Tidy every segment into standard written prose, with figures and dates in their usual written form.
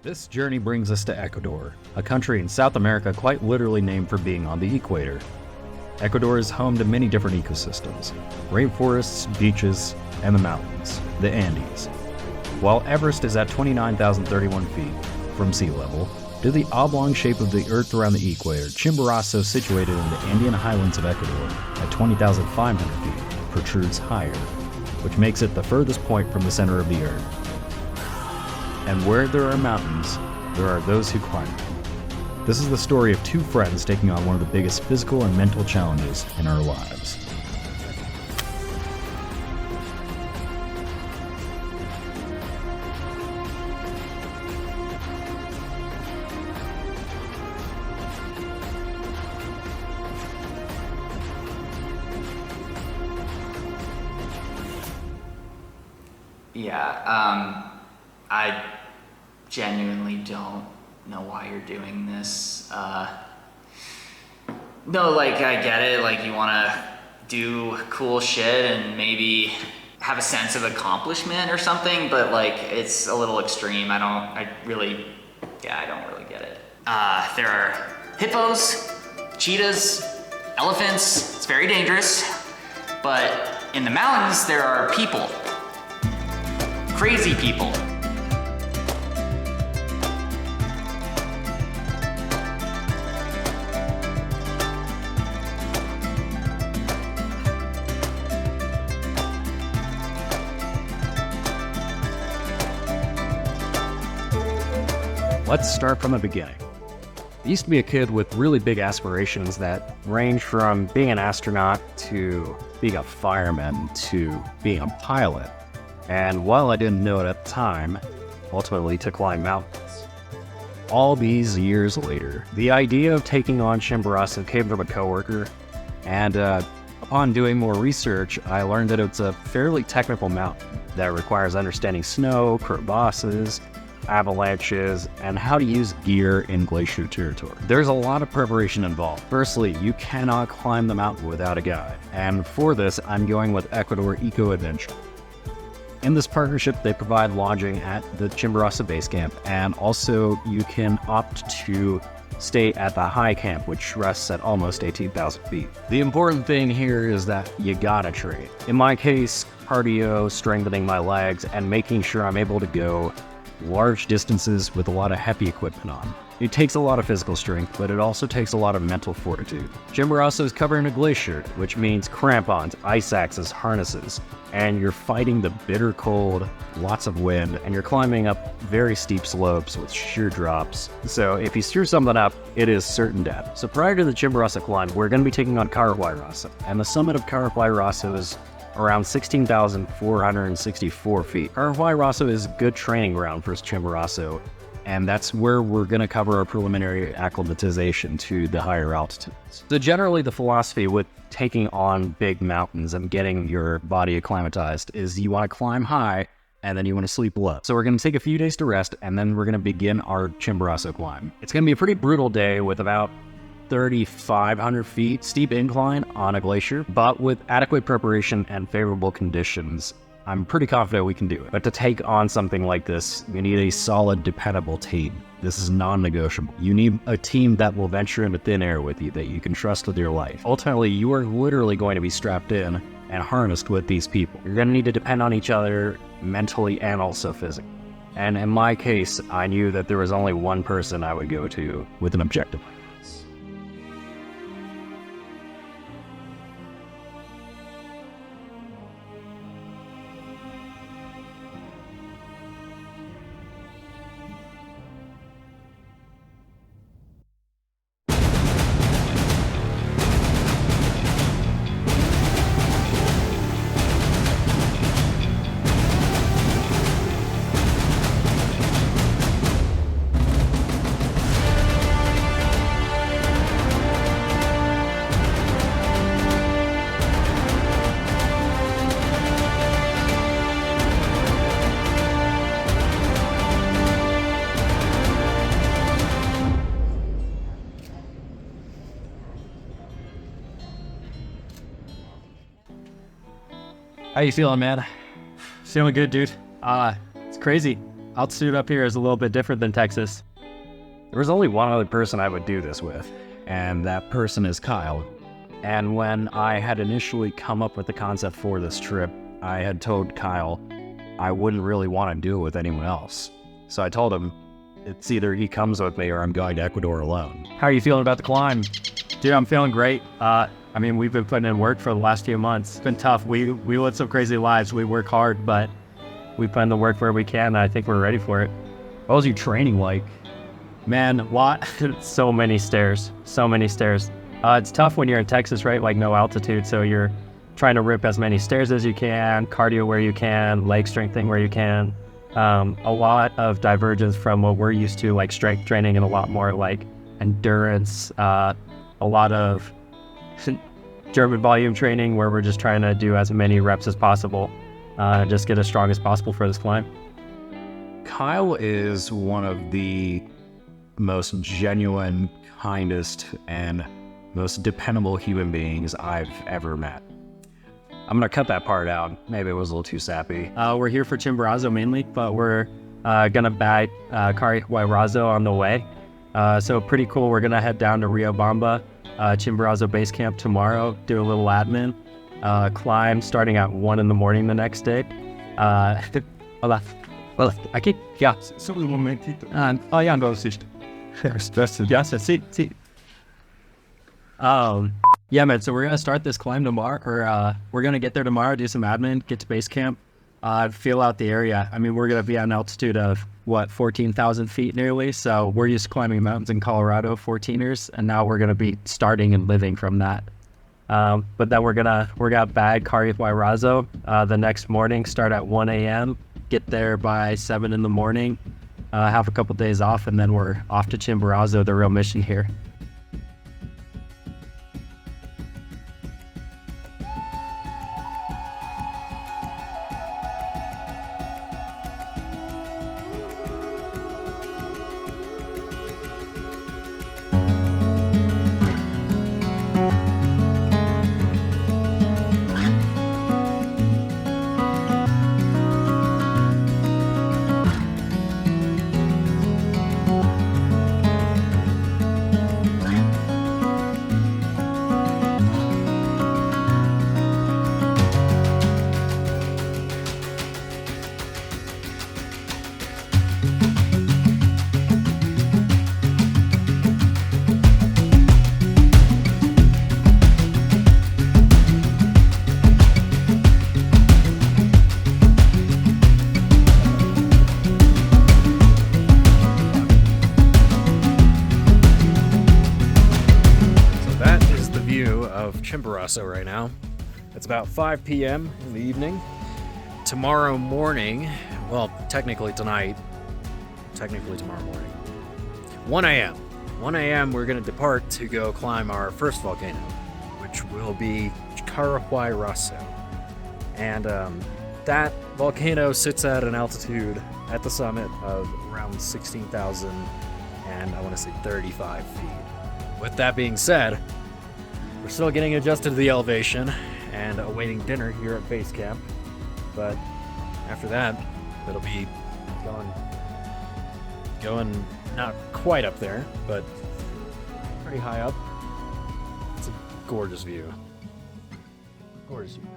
This journey brings us to Ecuador, a country in South America quite literally named for being on the equator. Ecuador is home to many different ecosystems: rainforests, beaches, and the mountains, the Andes. While Everest is at 29,031 feet from sea level, due to the oblong shape of the Earth around the equator, Chimborazo, situated in the Andean highlands of Ecuador at 20,500 feet, protrudes higher, which makes it the furthest point from the center of the Earth. And where there are mountains, there are those who climb them. This is the story of two friends taking on one of the biggest physical and mental challenges in our lives. I genuinely don't know why you're doing this. No, like, I get it, like, you wanna do cool shit and maybe have a sense of accomplishment or something, but like, it's a little extreme. I don't really get it. There are hippos, cheetahs, elephants. It's very dangerous. But in the mountains, there are people. Crazy people. Let's start from the beginning. I used to be a kid with really big aspirations that range from being an astronaut to being a fireman to being a pilot. And while I didn't know it at the time, ultimately to climb mountains. All these years later, the idea of taking on Chimborazo came from a coworker, and upon doing more research, I learned that it's a fairly technical mountain that requires understanding snow, crevasses, avalanches, and how to use gear in glacier territory. There's a lot of preparation involved. Firstly, you cannot climb the mountain without a guide, and for this, I'm going with Ecuador Eco Adventure. In this partnership, they provide lodging at the Chimborazo base camp, and also you can opt to stay at the high camp, which rests at almost 18,000 feet. The important thing here is that you gotta train. In my case, cardio, strengthening my legs, and making sure I'm able to go large distances with a lot of heavy equipment on. It takes a lot of physical strength, but it also takes a lot of mental fortitude. Chimborazo is covered in a glacier, which means crampons, ice axes, harnesses, and you're fighting the bitter cold, lots of wind, and you're climbing up very steep slopes with sheer drops. So if you screw something up, it is certain death. So prior to the Chimborazo climb, we're going to be taking on Carihuairazo, and the summit of Carihuairazo is around 16,464 feet. Carihuairazo is a good training ground for Chimborazo, and that's where we're going to cover our preliminary acclimatization to the higher altitudes. So generally the philosophy with taking on big mountains and getting your body acclimatized is you want to climb high and then you want to sleep low. So we're going to take a few days to rest, and then we're going to begin our Chimborazo climb. It's going to be a pretty brutal day with about 3,500 feet steep incline on a glacier, but with adequate preparation and favorable conditions, I'm pretty confident we can do it. But to take on something like this, you need a solid, dependable team. This is non-negotiable. You need a team that will venture into thin air with you, that you can trust with your life. Ultimately, you are literally going to be strapped in and harnessed with these people. You're going to need to depend on each other mentally and also physically. And in my case, I knew that there was only one person I would go to with an objective. How you feeling, man? Feeling good, dude. It's crazy. Altitude up here is a little bit different than Texas. There was only one other person I would do this with, and that person is Kyle. And when I had initially come up with the concept for this trip, I had told Kyle I wouldn't really want to do it with anyone else. So I told him it's either he comes with me or I'm going to Ecuador alone. How are you feeling about the climb? Dude, I'm feeling great. I mean, we've been putting in work for the last few months. It's been tough. We live some crazy lives. We work hard, but we put in the work where we can, and I think we're ready for it. What was your training like? Man, so many stairs. It's tough when you're in Texas, right? Like no altitude, so you're trying to rip as many stairs as you can, cardio where you can, leg strengthening where you can. A lot of divergence from what we're used to, like strength training, and a lot more like endurance, a lot of German volume training where we're just trying to do as many reps as possible, just get as strong as possible for this climb. Kyle is one of the most genuine, kindest, and most dependable human beings I've ever met. I'm gonna cut that part out. Maybe it was a little too sappy. We're here for Chimborazo mainly, but we're gonna bag Carihuairazo on the way. So pretty cool. We're gonna head down to Riobamba, Chimborazo base camp tomorrow, do a little admin, climb starting at 1 in the morning the next day. Hola. Hola. Aquí? Ya. Solo un momentito. Ya no existe. Ya sé, sí. Yeah, man, so we're gonna start this climb tomorrow, or we're gonna get there tomorrow, do some admin, get to base camp, feel out the area. I mean, we're gonna be at an altitude of, 14,000 feet nearly, so we're used to climbing mountains in Colorado, 14ers, and now we're gonna be starting and living from that. But then we're gonna bag Carihuairazo the next morning, start at 1 a.m., get there by 7 in the morning, have a couple days off, and then we're off to Chimborazo, the real mission here. Chimborazo right now. It's about 5 p.m. in the evening. Tomorrow morning, well, technically tomorrow morning, 1 a.m. 1 a.m. we're going to depart to go climb our first volcano, which will be Carihuairazo. And that volcano sits at an altitude at the summit of around 16,000 and I want to say 35 feet. With that being said, we're still getting adjusted to the elevation and awaiting dinner here at base camp. But after that, it'll be going not quite up there, but pretty high up. It's a gorgeous view. Gorgeous view.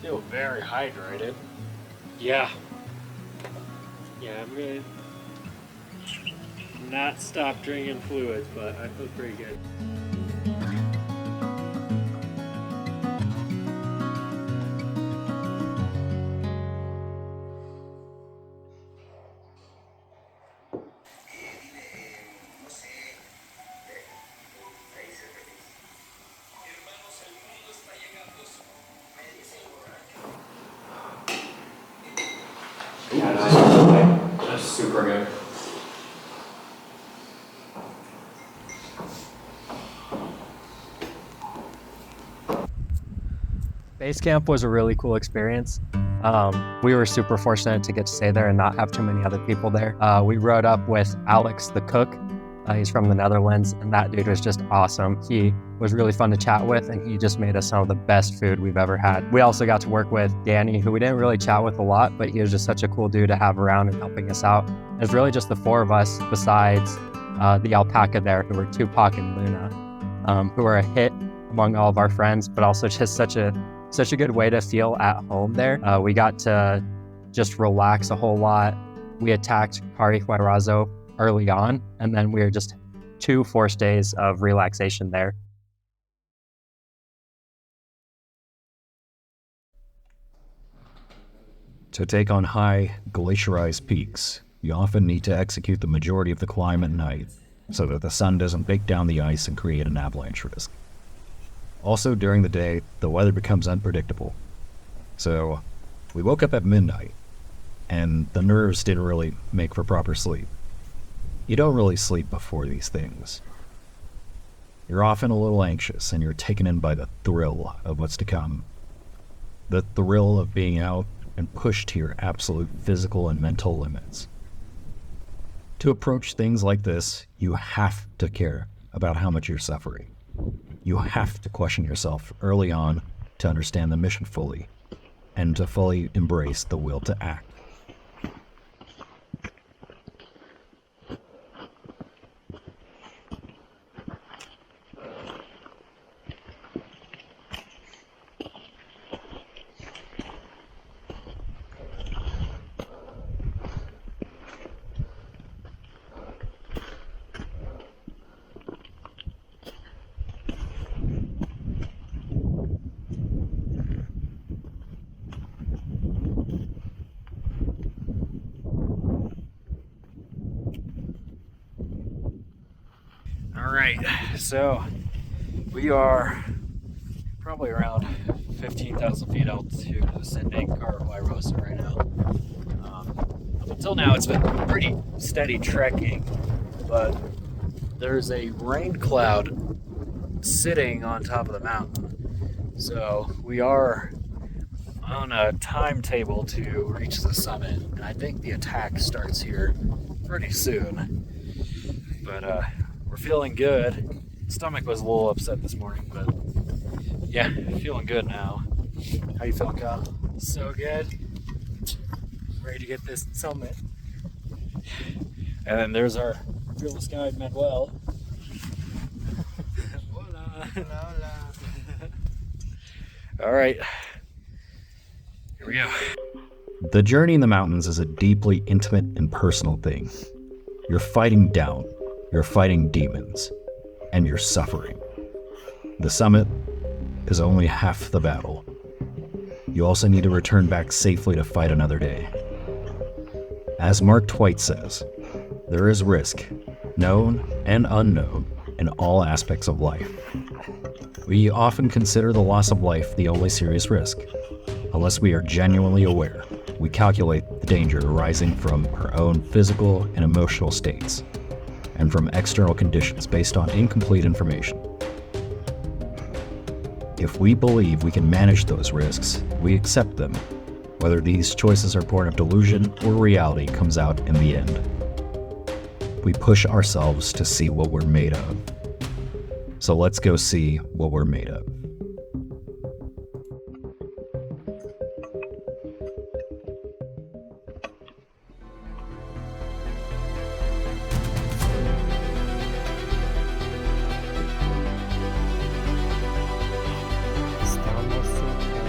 Feel very hydrated. Yeah, I'm gonna not stop drinking fluids, but I feel pretty good. That's super good. Base camp was a really cool experience. We were super fortunate to get to stay there and not have too many other people there. We rode up with Alex, the cook, He's from the Netherlands, and that dude was just awesome. He was really fun to chat with, and he just made us some of the best food we've ever had. We also got to work with Danny, who we didn't really chat with a lot, but he was just such a cool dude to have around and helping us out. It was really just the four of us, besides the alpaca there, who were Tupac and Luna, who were a hit among all of our friends, but also just such a good way to feel at home there. We got to just relax a whole lot. We attacked Carihuairazo early on, and then we were just 2 forced days of relaxation there. To take on high, glaciarized peaks, you often need to execute the majority of the climb at night so that the sun doesn't bake down the ice and create an avalanche risk. Also, during the day, the weather becomes unpredictable. So, we woke up at midnight, and the nerves didn't really make for proper sleep. You don't really sleep before these things. You're often a little anxious, and you're taken in by the thrill of what's to come. The thrill of being out and pushed to your absolute physical and mental limits. To approach things like this, you have to care about how much you're suffering. You have to question yourself early on to understand the mission fully, and to fully embrace the will to act. Alright, so we are probably around 15,000 feet altitude ascending Carihuairazo right now. Up until now it's been pretty steady trekking, but there's a rain cloud sitting on top of the mountain. So we are on a timetable to reach the summit, and I think the attack starts here pretty soon. But we're feeling good. Stomach was a little upset this morning, but yeah, feeling good now. How you feeling, Kyle? So good. Ready to get this summit. And then there's our fearless guide, Manuel. Hola. Hola. All right, here we go. The journey in the mountains is a deeply intimate and personal thing. You're fighting doubt, you're fighting demons, and you're suffering. The summit is only half the battle. You also need to return back safely to fight another day. As Mark Twight says, there is risk, known and unknown, in all aspects of life. We often consider the loss of life the only serious risk. Unless we are genuinely aware, we calculate the danger arising from our own physical and emotional states, and from external conditions based on incomplete information. If we believe we can manage those risks, we accept them. Whether these choices are born of delusion or reality comes out in the end. We push ourselves to see what we're made of. So let's go see what we're made of. Estamos cerca.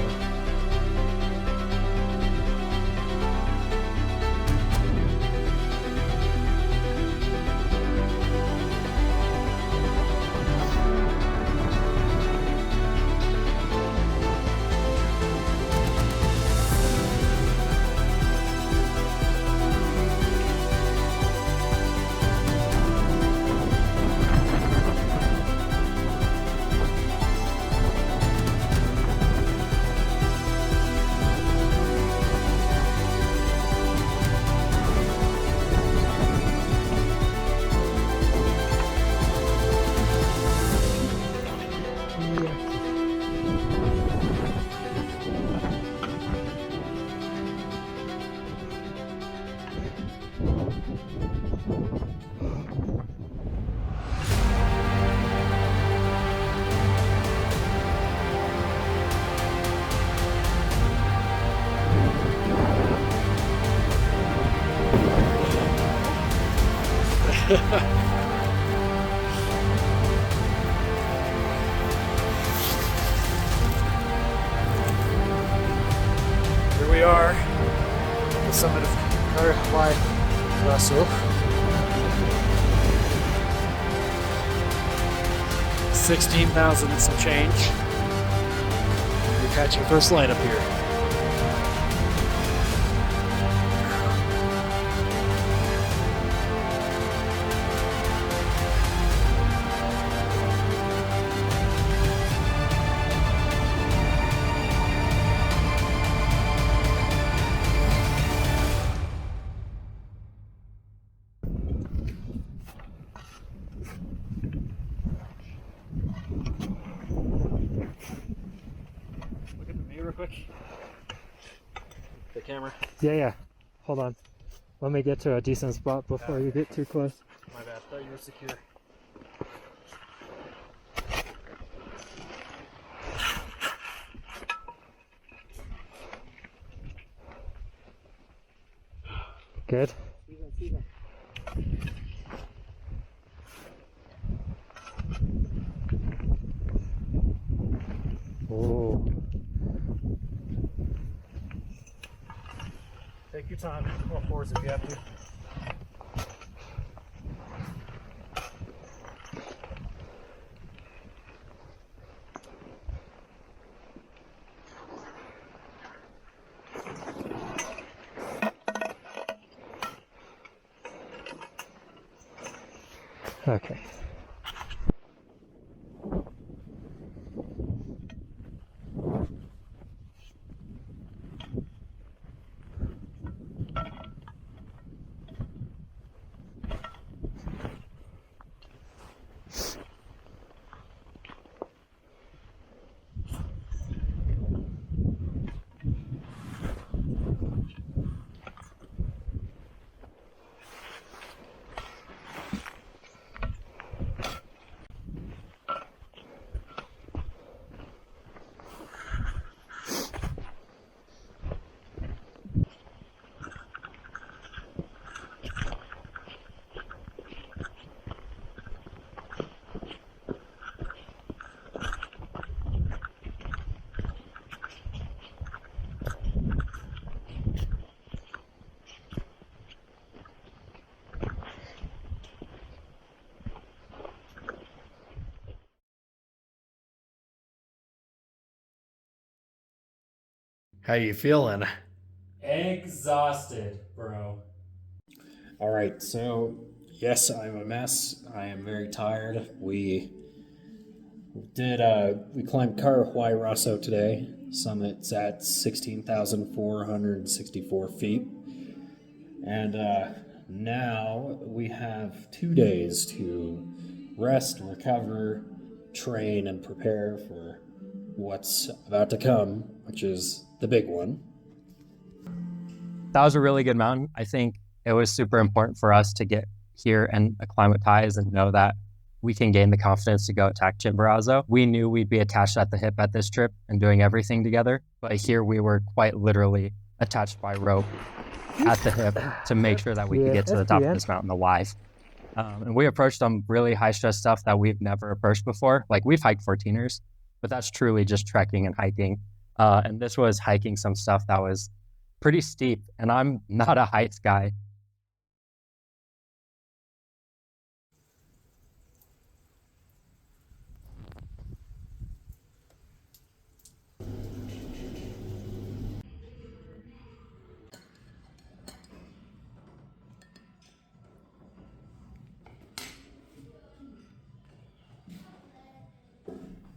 Here we are at the summit of Carihuairazo. 16,000 and some change. We're catching first light up here. Look at me real quick. The camera. Yeah. Hold on. Let me get to a decent spot before you get too close. My bad. Thought you were secure. Good. Oh. Take your time. Go forwards if you have to. Okay. How you feeling? Exhausted, bro. All right, so yes, I'm a mess. I am very tired. We climbed Carihuairazo today. Summit's at 16,464 feet. And now we have 2 days to rest, recover, train, and prepare for what's about to come, which is the big one. That was a really good mountain. I think it was super important for us to get here and acclimatize and know that we can gain the confidence to go attack Chimborazo. We knew we'd be attached at the hip at this trip and doing everything together, but here we were quite literally attached by rope at the hip to make sure that we could get to the top of this mountain alive. And we approached some really high stress stuff that we've never approached before. Like we've hiked 14ers, but that's truly just trekking and hiking. And this was hiking some stuff that was pretty steep, and I'm not a heights guy.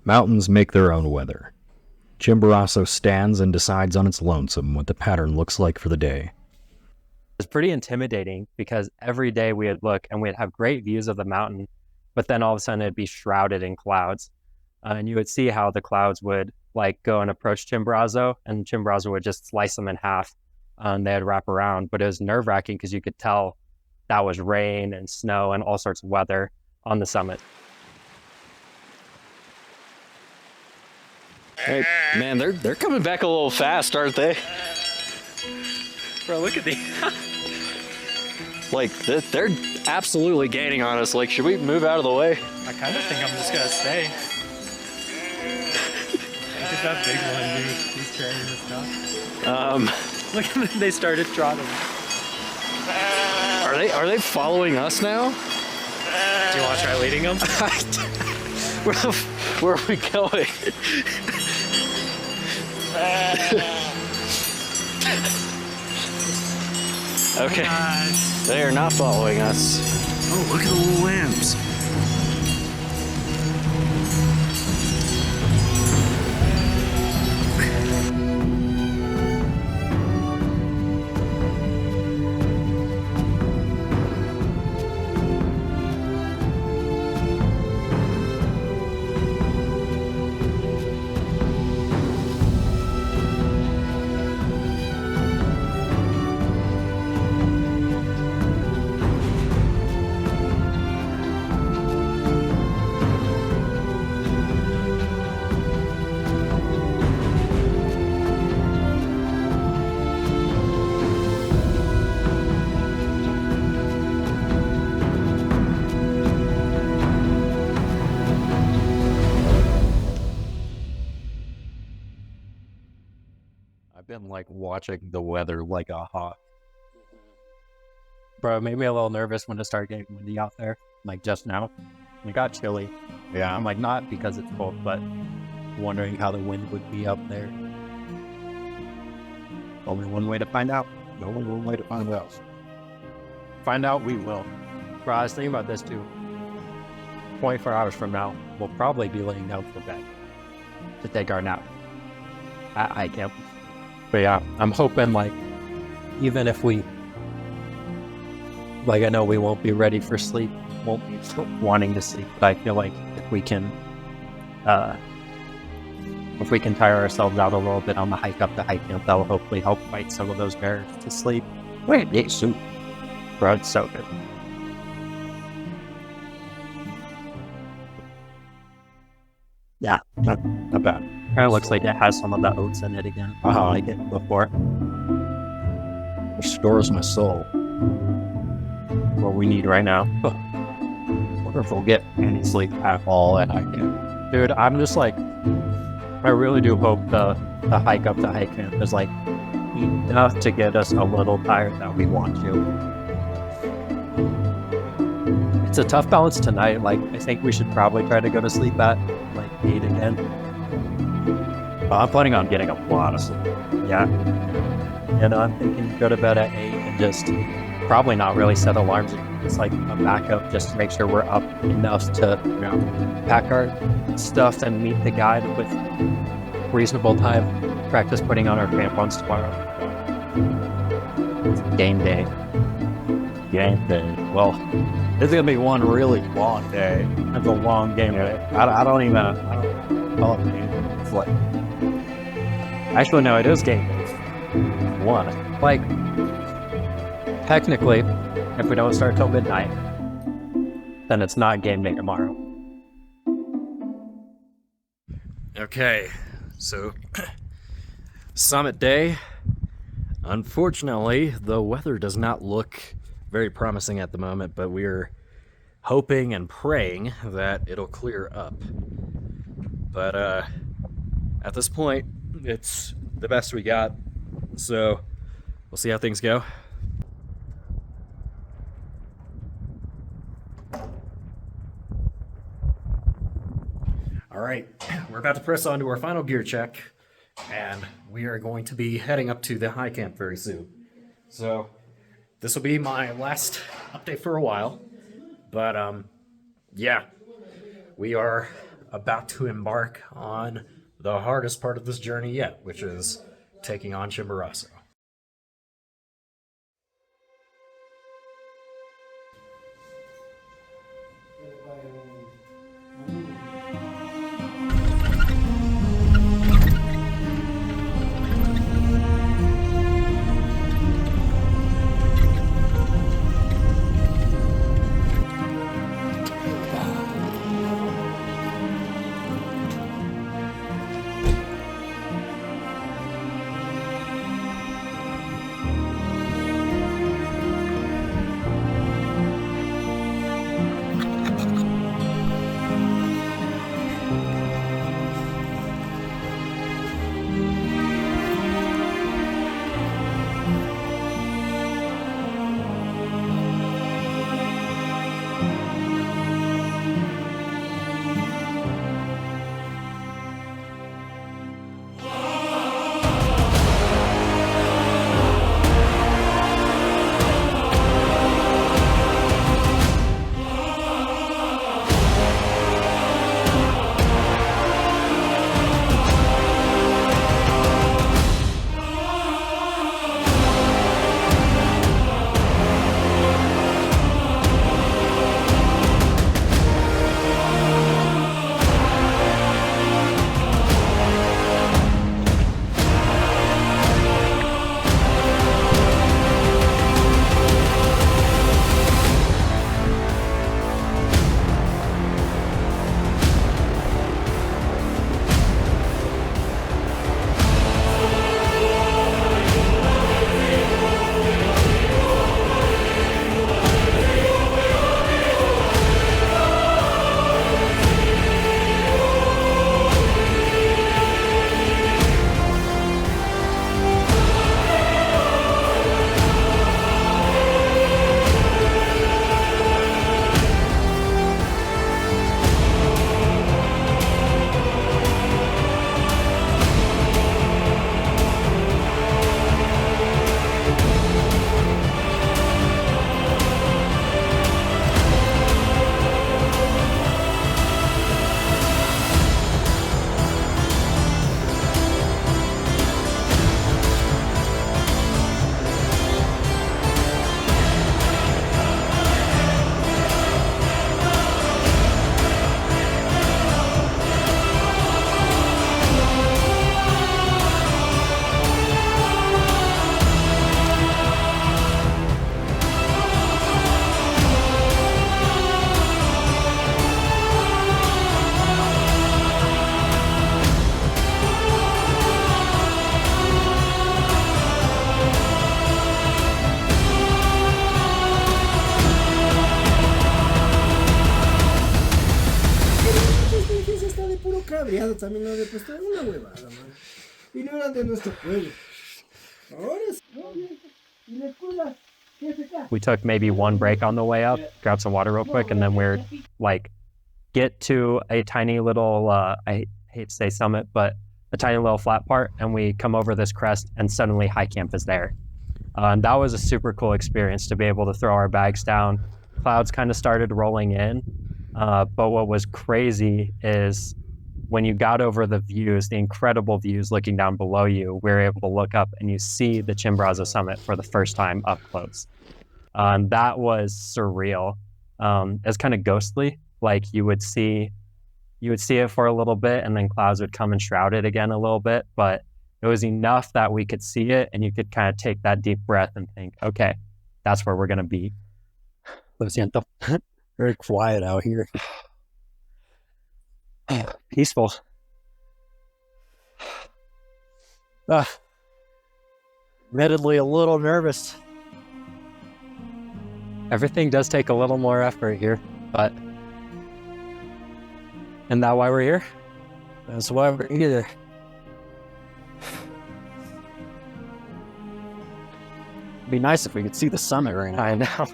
Mountains make their own weather. Chimborazo stands and decides on its lonesome what the pattern looks like for the day. It's pretty intimidating because every day we would look and we'd have great views of the mountain, but then all of a sudden it'd be shrouded in clouds. And you would see how the clouds would like go and approach Chimborazo, and Chimborazo would just slice them in half and they'd wrap around. But it was nerve-wracking because you could tell that was rain and snow and all sorts of weather on the summit. Hey, man, they're coming back a little fast, aren't they? Bro, look at these. Like, they're absolutely gaining on us. Like, should we move out of the way? I kind of think I'm just gonna stay. Look at that big one, dude. He's carrying this stuff. Look at them, they started trotting. Are they following us now? Do you want to try leading them? Where are we going? Okay. They are not following us. Oh, look at the little lambs. I've been like watching the weather like a hawk. Bro, it made me a little nervous when it started getting windy out there. Like just now. It got chilly. Yeah. I'm like, not because it's cold, but wondering how the wind would be up there. Only one way to find out. Only one way to find out. Find out we will. Bro, I was thinking about this too. 24 hours from now, we'll probably be laying down for bed to take our nap at high camp. But yeah, I'm hoping like, even if we, like I know we won't be ready for sleep, won't be wanting to sleep, but I feel like if we can tire ourselves out a little bit on the hike up to high camp, that will hopefully help fight some of those bears to sleep. Wait, yeah, soup. Bro, it's so good. Yeah, not bad. Kind of looks like it has some of the oats in it again. Like it before. Restores my soul. What we need right now. Wonder if we'll get any sleep at all at high camp. Dude, I'm just like, I really do hope the hike up to high camp is like enough to get us a little tired that we want to. It's a tough balance tonight. Like, I think we should probably try to go to sleep at like 8 again. I'm planning on getting a lot of sleep. Yeah. And I'm thinking go to bed at 8 and just probably not really set alarms. It's like a backup just to make sure we're up enough to pack our stuff and meet the guide with reasonable time. Practice putting on our crampons tomorrow. It's game day. Game day. Well, it's gonna be one really long day. It's a long game day. I don't call it game. It's like, Actually, no, it is game day. one. Like, technically, if we don't start till midnight, then it's not game day tomorrow. Okay, so summit day. Unfortunately, the weather does not look very promising at the moment, but we're hoping and praying that it'll clear up. But at this point, it's the best we got, so we'll see how things go. All right, we're about to press on to our final gear check, and we are going to be heading up to the high camp very soon. So this will be my last update for a while, but yeah, we are about to embark on the hardest part of this journey yet, which is taking on Chimborazo. cosas también nos depositaron una huevada, man. Y no eran de nuestro pueblo. Ahora sí. ¿Y la escuela? ¿Qué hace acá? We took maybe one break on the way up, grabbed some water real quick, and then we're like, get to a tiny little, I hate to say summit, but a tiny little flat part, and we come over this crest, and suddenly high camp is there. And that was a super cool experience to be able to throw our bags down. Clouds kind of started rolling in, but what was crazy is when you got over the views, the incredible views looking down below you, we were able to look up and you see the Chimborazo summit for the first time up close. That was surreal. It's kind of ghostly. Like you would see it for a little bit and then clouds would come and shroud it again a little bit, but it was enough that we could see it and you could kind of take that deep breath and think, okay, that's where we're going to be. Lo siento. Very quiet out here. Peaceful. Admittedly, a little nervous. Everything does take a little more effort here, but isn't that why we're here? That's why we're here. It'd be nice if we could see the summit right now. I know.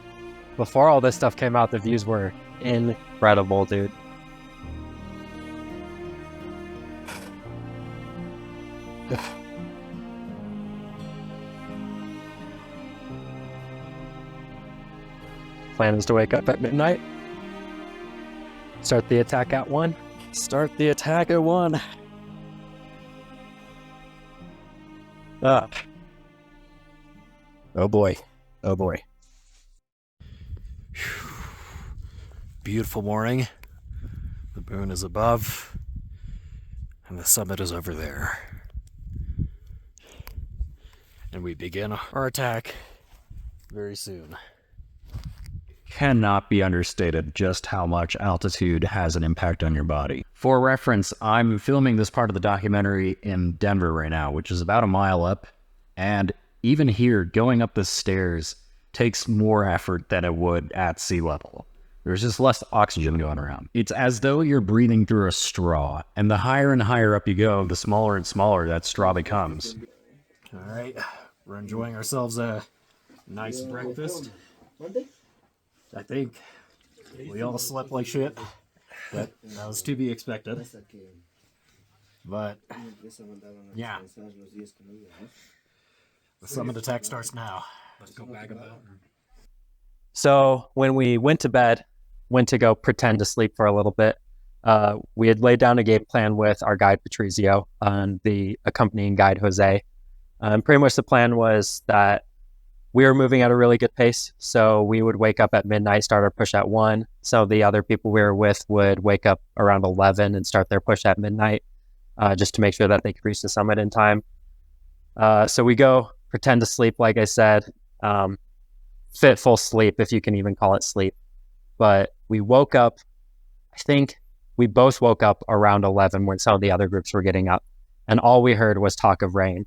Before all this stuff came out, the views were incredible, dude. Plan is to wake up at midnight. Start the attack at 1. Start the attack at 1. Ah. Oh boy. Oh boy. Beautiful morning. The moon is above, and the summit is over there. And we begin our attack very soon. Cannot be understated just how much altitude has an impact on your body. For reference, I'm filming this part of the documentary in Denver right now, which is about a mile up, and even here, going up the stairs takes more effort than it would at sea level. There's just less oxygen going around. It's as though you're breathing through a straw, and the higher and higher up you go, the smaller and smaller that straw becomes. All right, we're enjoying ourselves a nice breakfast. I think we all slept like shit, but that was to be expected. But yeah, the summit attack starts now. Let's go back about. So when we went to bed, went to go pretend to sleep for a little bit, we had laid down a game plan with our guide Patrizio and the accompanying guide Jose. Pretty much the plan was that we were moving at a really good pace, so we would wake up at midnight, start our push at 1. So the other people we were with would wake up around 11 and start their push at midnight, just to make sure that they could reach the summit in time. So we go pretend to sleep, like I said, fitful sleep, if you can even call it sleep. But we woke up, I think we both woke up around 11 when some of the other groups were getting up, and all we heard was talk of rain.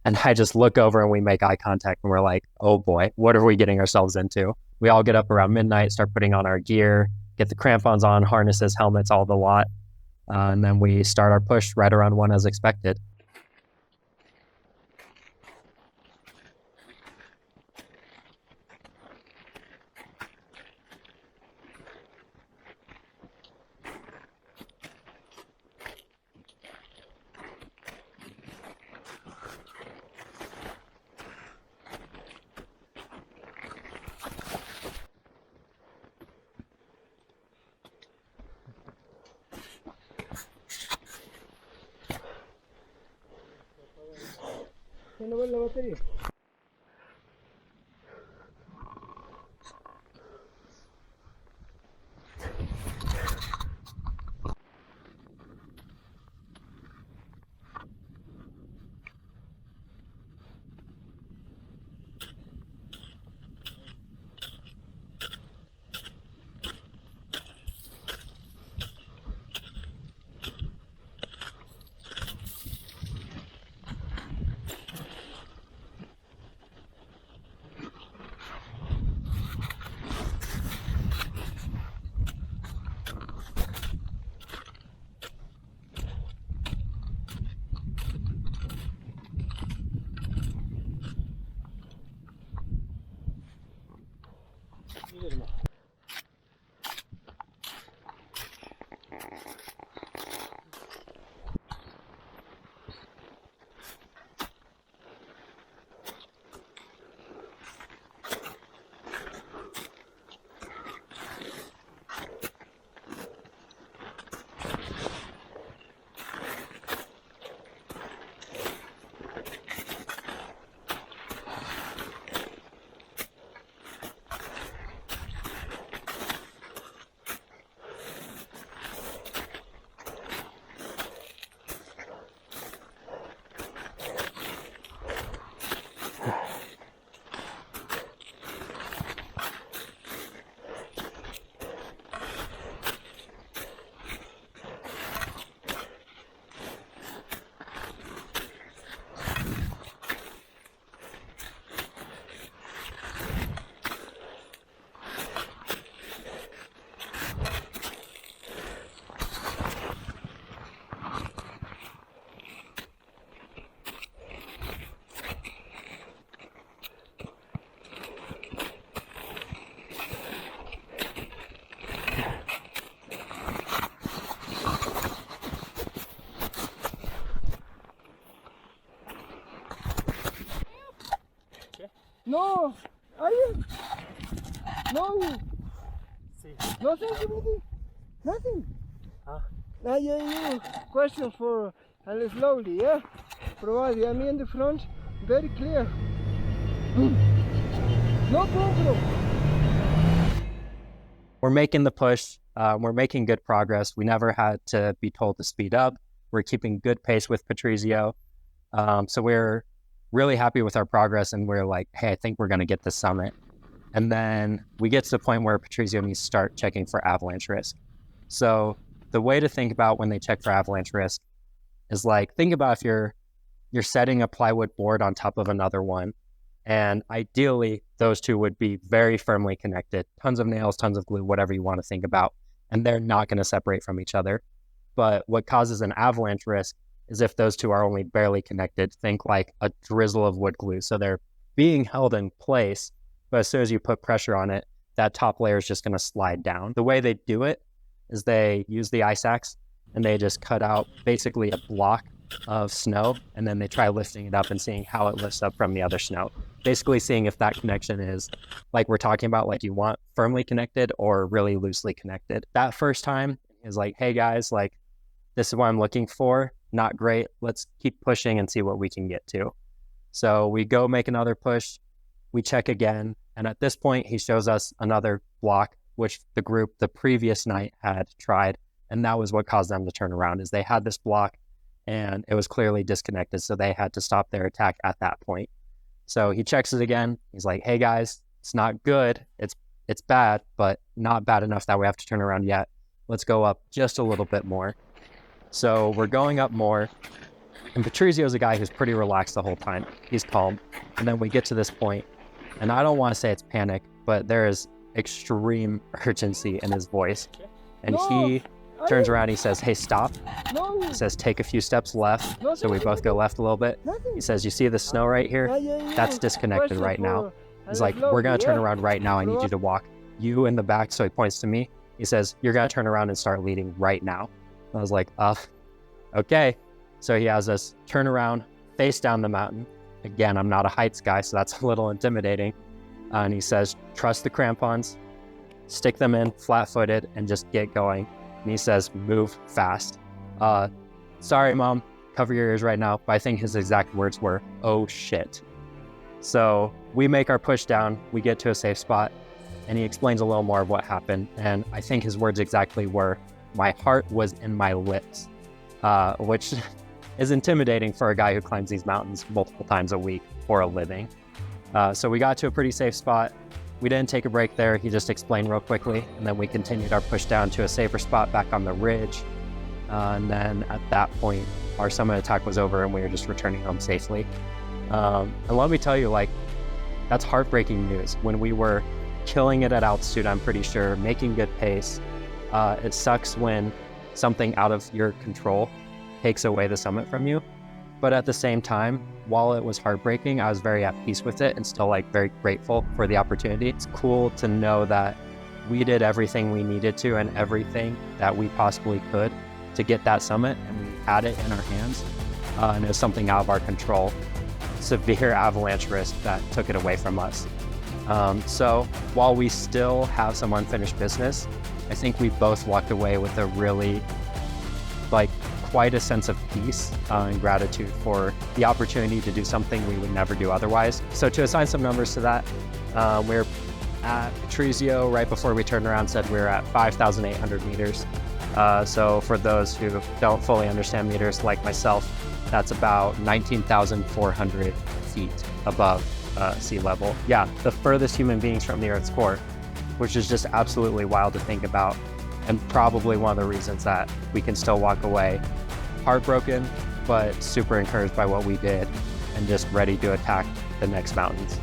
And I just look over and we make eye contact and we're like, oh boy, what are we getting ourselves into? We all get up around midnight, start putting on our gear, get the crampons on, harnesses, helmets, all the lot. And then we start our push right around 1 as expected. No, I no, no sensibility, nothing. I gave you question for and slowly, yeah. Provide me in the front, very clear. No problem. We're making the push. We're making good progress. We never had to be told to speed up. We're keeping good pace with Patrizio. So we're really happy with our progress, and we're like, hey, I think we're going to get the summit. And then we get to the point where Patrizio needs to start checking for avalanche risk. So the way to think about when they check for avalanche risk is like, think about if you're setting a plywood board on top of another one, and ideally those two would be very firmly connected, tons of nails, tons of glue, whatever you want to think about, and they're not going to separate from each other. But what causes an avalanche risk is if those two are only barely connected. Think like a drizzle of wood glue. So they're being held in place, but as soon as you put pressure on it, that top layer is just going to slide down. The way they do it is they use the ice axe and they just cut out basically a block of snow, and then they try lifting it up and seeing how it lifts up from the other snow. Basically seeing if that connection is, like we're talking about, like you want firmly connected or really loosely connected. That first time is like, hey guys, like this is what I'm looking for. Not great. Let's keep pushing and see what we can get to. So we go make another push. We check again. And at this point, he shows us another block, which the group the previous night had tried. And that was what caused them to turn around, is they had this block and it was clearly disconnected. So they had to stop their attack at that point. So he checks it again. He's like, hey guys, it's not good. It's bad, but not bad enough that we have to turn around yet. Let's go up just a little bit more. So we're going up more. And Patrizio's a guy who's pretty relaxed the whole time. He's calm. And then we get to this point, and I don't want to say it's panic, but there is extreme urgency in his voice. And he turns around, he says, hey, stop. He says, take a few steps left. So we both go left a little bit. He says, you see the snow right here? That's disconnected right now. He's like, we're going to turn around right now. I need you to walk. You in the back. So he points to me. He says, you're going to turn around and start leading right now. I was like, okay. So he has us turn around, face down the mountain. Again, I'm not a heights guy, so that's a little intimidating. And he says, trust the crampons, stick them in flat-footed, and just get going. And he says, move fast. Sorry, Mom, cover your ears right now. But I think his exact words were, oh shit. So we make our push down, we get to a safe spot, and he explains a little more of what happened. And I think his words exactly were, my heart was in my lips, which is intimidating for a guy who climbs these mountains multiple times a week for a living. So we got to a pretty safe spot. We didn't take a break there. He just explained real quickly, and then we continued our push down to a safer spot back on the ridge. And then at that point, our summit attack was over and we were just returning home safely. And let me tell you, like, that's heartbreaking news. When we were killing it at altitude, I'm pretty sure, making good pace, it sucks when something out of your control takes away the summit from you. But at the same time, while it was heartbreaking, I was very at peace with it and still like very grateful for the opportunity. It's cool to know that we did everything we needed to and everything that we possibly could to get that summit, and we had it in our hands. And it was something out of our control. Severe avalanche risk that took it away from us. So while we still have some unfinished business, I think we both walked away with a really, like, quite a sense of peace and gratitude for the opportunity to do something we would never do otherwise. So to assign some numbers to that, we're at Patrizio right before we turned around, said we were at 5,800 meters. So for those who don't fully understand meters like myself, that's about 19,400 feet above sea level. Yeah, the furthest human beings from the Earth's core, which is just absolutely wild to think about, and probably one of the reasons that we can still walk away heartbroken, but super encouraged by what we did and just ready to attack the next mountains.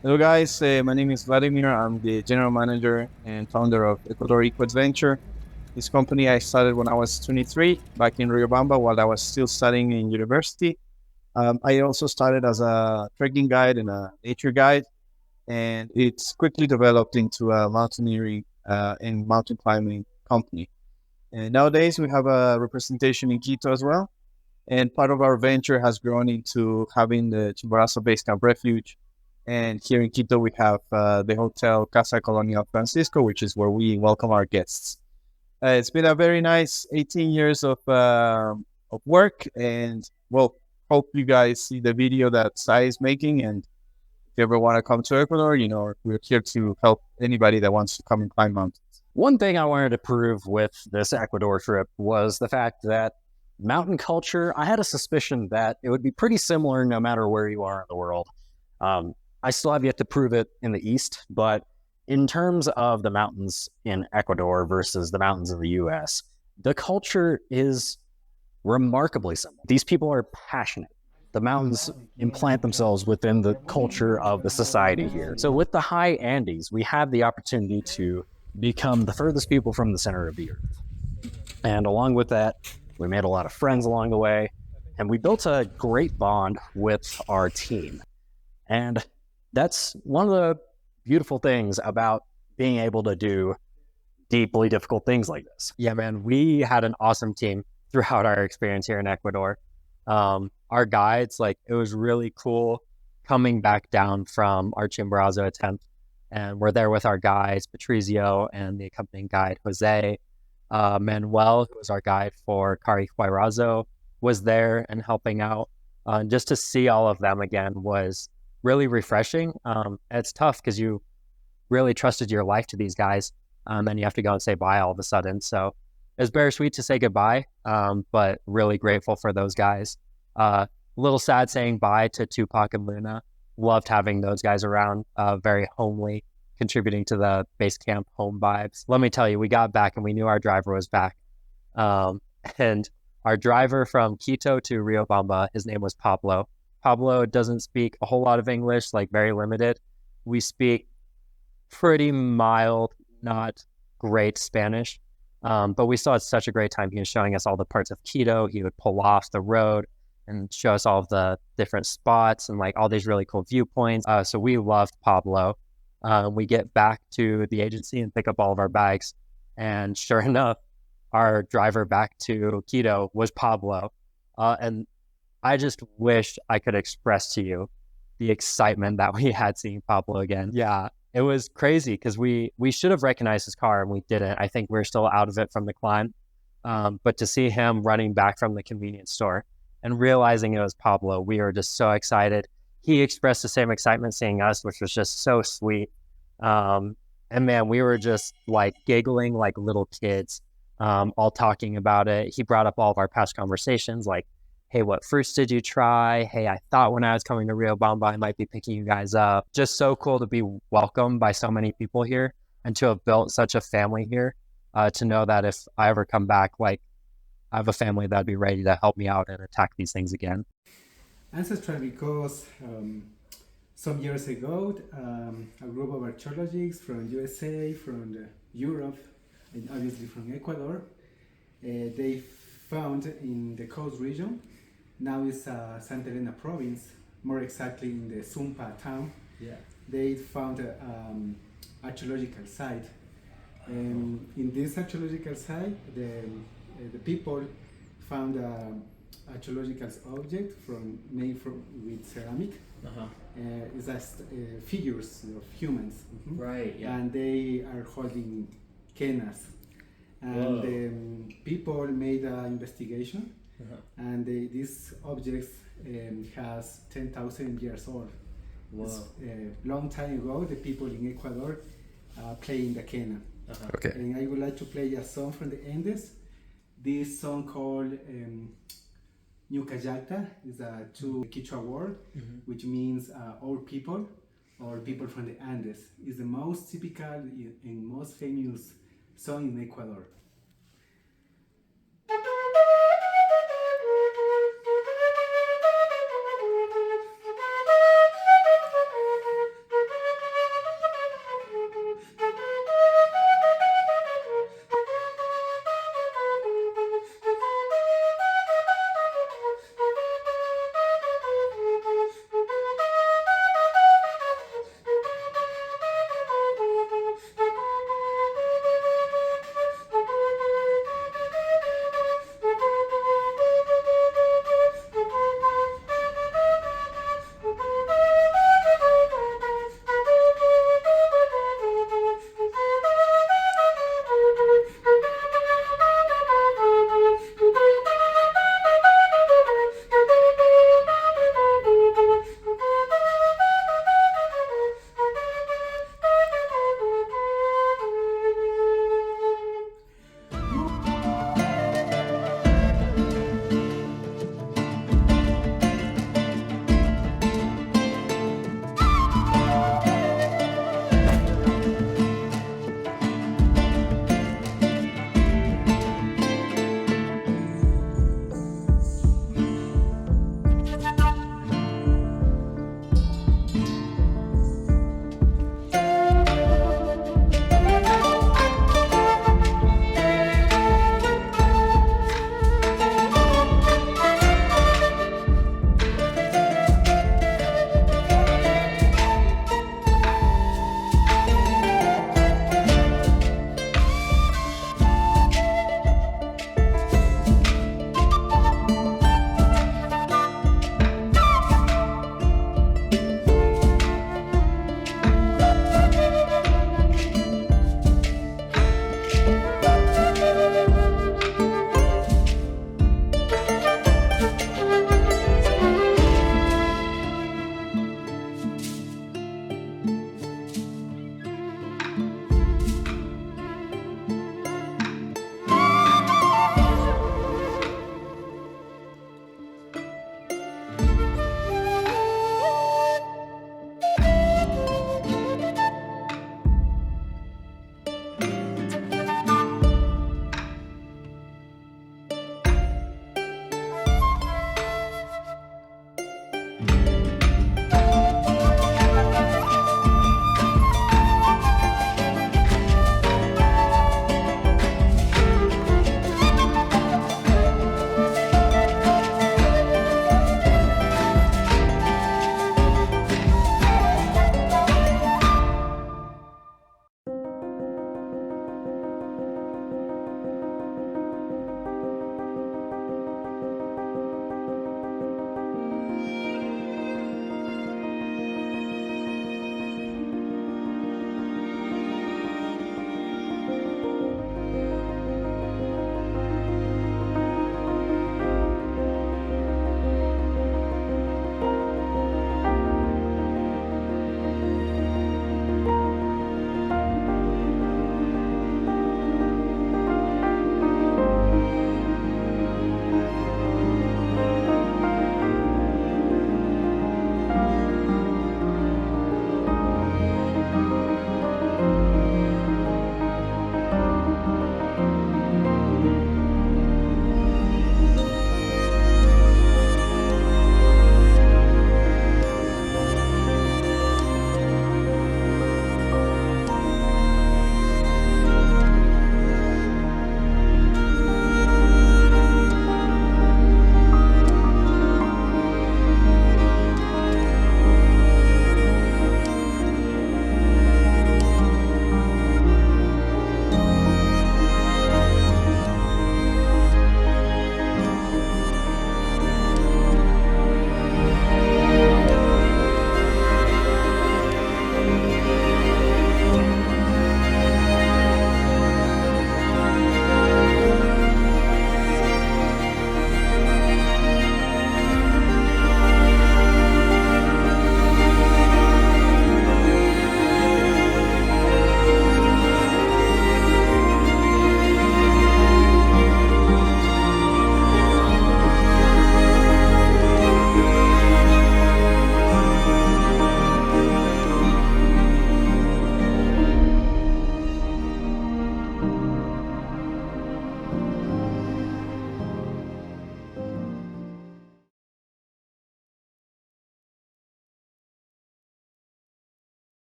Hello guys, my name is Vladimir. I'm the general manager and founder of Ecuador Adventure. This company I started when I was 23 back in Riobamba while I was still studying in university. I also started as a trekking guide and a nature guide, and it's quickly developed into a mountaineering and mountain climbing company. And nowadays we have a representation in Quito as well. And part of our venture has grown into having the Chimborazo Base Camp Refuge. And here in Quito, we have the hotel Casa Colonial Francisco, which is where we welcome our guests. It's been a very nice 18 years of work, and well, hope you guys see the video that Sai is making. And if you ever want to come to Ecuador, you know, we're here to help anybody that wants to come and climb mountains. One thing I wanted to prove with this Ecuador trip was the fact that mountain culture, I had a suspicion that it would be pretty similar no matter where you are in the world. I still have yet to prove it in the East, but in terms of the mountains in Ecuador versus the mountains in the US, the culture is remarkably similar. These people are passionate. The mountains implant themselves within the culture of the society here. So with the high Andes, we have the opportunity to become the furthest people from the center of the earth. And along with that, we made a lot of friends along the way, and we built a great bond with our team. And that's one of the beautiful things about being able to do deeply difficult things like this. Yeah, man, we had an awesome team throughout our experience here in Ecuador. Our guides, like, it was really cool coming back down from our Chimborazo attempt. And we're there with our guides, Patrizio, and the accompanying guide, Jose. Manuel, who was our guide for Carihuairazo, was there and helping out. Just to see all of them again was really refreshing. It's tough because you really trusted your life to these guys, and you have to go and say bye all of a sudden. So it was bittersweet to say goodbye, but really grateful for those guys. A little sad saying bye to Tupac and Luna. Loved having those guys around, very homely, contributing to the base camp home vibes. Let me tell you, we got back and we knew our driver was back. And our driver from Quito to Riobamba, his name was Pablo. Pablo doesn't speak a whole lot of English, like very limited. We speak pretty mild, not great Spanish. But we still had such a great time. He was showing us all the parts of Quito. He would pull off the road and show us all of the different spots and like all these really cool viewpoints. So we loved Pablo. We get back to the agency and pick up all of our bags. And sure enough, our driver back to Quito was Pablo. And I just wished I could express to you the excitement that we had seeing Pablo again. Yeah, it was crazy because we should have recognized his car and we didn't. I think we're still out of it from the climb. But to see him running back from the convenience store and realizing it was Pablo, we were just so excited. He expressed the same excitement seeing us, which was just so sweet. And man, we were just like giggling like little kids, all talking about it. He brought up all of our past conversations like, hey, what fruits did you try? Hey, I thought when I was coming to Riobamba, I might be picking you guys up. Just so cool to be welcomed by so many people here and to have built such a family here, to know that if I ever come back, like, I have a family that'd be ready to help me out and attack these things again. Ancestral because some years ago, a group of archaeologists from USA, from Europe, and obviously from Ecuador, they found in the coast region, now it's Santa Elena province, more exactly in the Sumpa town. Yeah. They found an archaeological site. And in this archaeological site, the people found an archaeological object made with ceramic. It's just figures of humans. Right, yeah. And they are holding quenas. And people made an investigation, and these objects has 10,000 years old. Long time ago, the people in Ecuador playing the quena. Okay. And I would like to play a song from the Andes. This song called Ñucayacta is a two Quechua word, which means old people or people from the Andes. It's the most typical and most famous song in Ecuador.